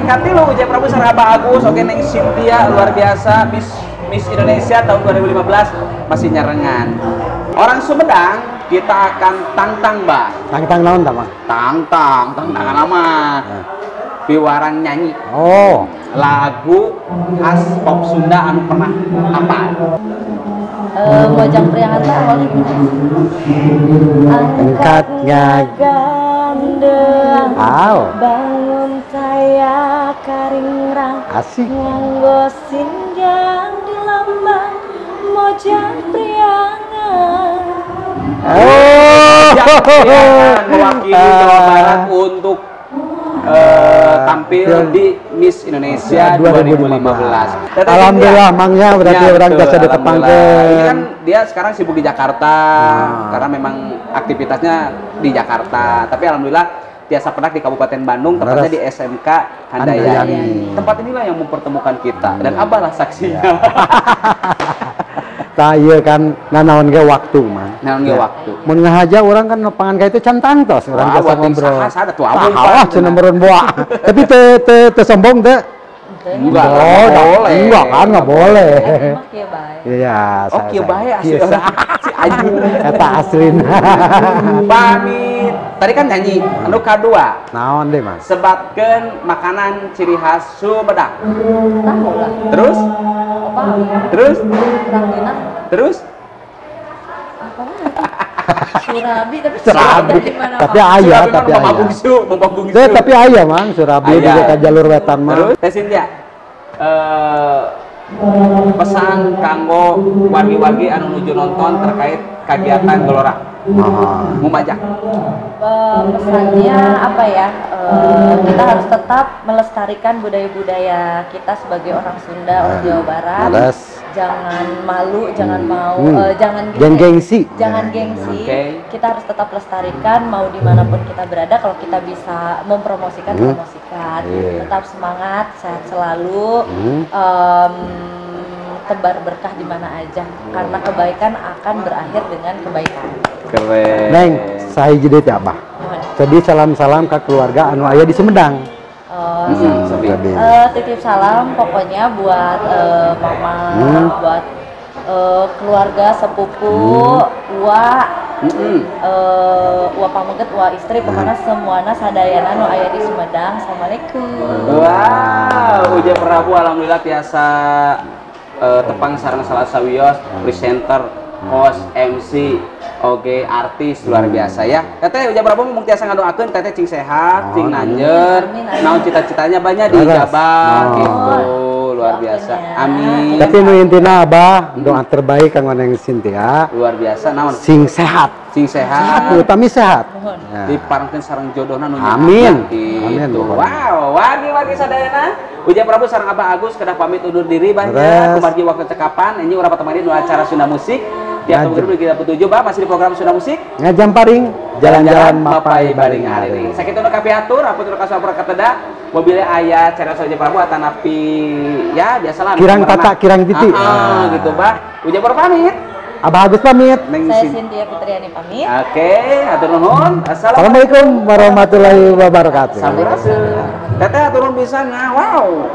kati lu Ujaya Prabu sareng Abah Agus oke Neng Cynthia luar biasa Miss Indonesia tahun 2015 masih nyarengan. Orang Sumedang kita akan tantang Mbak. Tantang naon ta, Mang? Tantang nama. Piwarang nyanyi. Oh, lagu khas pop Sunda anu pernah apa? Mojang Priangan awalnya angkat gandeng bangun saya karingrang asik nganggo sinjang di lambang Mojang Priangan. Mewakili Jawa Barat untuk tampil di Miss Indonesia 2015. Alhamdulillah Mangnya berarti orang biasa ditepangkeun. Ini kan dia sekarang sibuk di Jakarta karena memang aktivitasnya di Jakarta. Tapi alhamdulillah biasa pernah di Kabupaten Bandung, tepatnya di SMK Handayani. Tempat inilah yang mempertemukan kita dan Abah lah saksinya. Tah ieu kan nanaon ge waktu, Mang. Naon ge waktu. Mun ngahaja urang kan nepangan ka itu can tangtos, urang biasa ngobrol. Sada tuh Wah, cenah meureun boa. Tapi teu sombong teh. Enggak boleh. Enggak kan enggak boleh. Iya, oh kieu bae asli. Si Aju eta aslina. Pamit. Tadi kan nyanyi, anu kadua. Naon deh, Mas? Sebatkeun makanan ciri khas Sumedang. Tahu lah. Terus? Apa? Terus? Rangina. Terus? Apa lagi? Surabi tapi Surabi. dari mana? Tapi aya, tapi aya. Bungsu. Tapi aya, Mang, Surabi di dekat jalur wetan mah. Terus, Teh Cynthia. Pesan kanggo wargi-wargi anu nuju nonton terkait kegiatan Gelora. Mumajak. Pesannya apa ya? Kita harus tetap melestarikan budaya-budaya kita sebagai orang Sunda, orang Jawa Barat. Jangan malu, jangan mau, jangan gengsi. Jangan gengsi. Kita harus tetap lestarikan, mau dimanapun kita berada. Kalau kita bisa mempromosikan, promosikan. Tetap semangat, sehat selalu. Tebar berkah di mana aja, karena kebaikan akan berakhir dengan kebaikan. Keren. Neng, saya jadi teh Abah. Jadi salam-salam ke keluarga anu aya di Sumedang. Titip salam pokoknya buat mama, buat keluarga sepupu, Ua pamuget, Ua istri, pokoknya semuanya sadayana nu aya di Sumedang. Assalamualaikum. Wow, Ujaya Prabu alhamdulillah biasa tepang sareng salah sawios presenter, host, MC, oke artis luar biasa ya. Teteh Ujaya Prabu mung tiasa ngadoakeun teteh cing sehat, cing nanjeur, naon cita-citanya banyak diijabah gitu. Luar biasa. Amin. Tapi nu intina Abah doa terbaik kanggo Neng Cynthia. Luar biasa naon? Sing sehat. Sing sehat. Utami sehat. Diparengkeun sareng jodohna nu amin. Amin. Wow, wagi-wagi sadayana Ujaya Prabu sareng Abah Agus kedah pamit undur diri banyak. Kumargi waktu cekapan ini urang patemani nu acara Sunda Musik. Tiap minggu kita petujuh Bah masih di program Sunda Musik. Ngajam paring jalan-jalan mapai baring hari. Sakitu nu kapiatur apunten kasapura kateda mobilnya aya cara Ujaya Prabu atanapi ya biasalah kirang tata kirang titik. Gitu Bah. Ujaya Prabu pamit. Abah Agus pamit. Saya Cynthia Fitriani pamit. Oke, atur nuhun. Assalamualaikum warahmatullahi wabarakatuh. Sampurasun. Teteh atur nuhun pisan. Wow.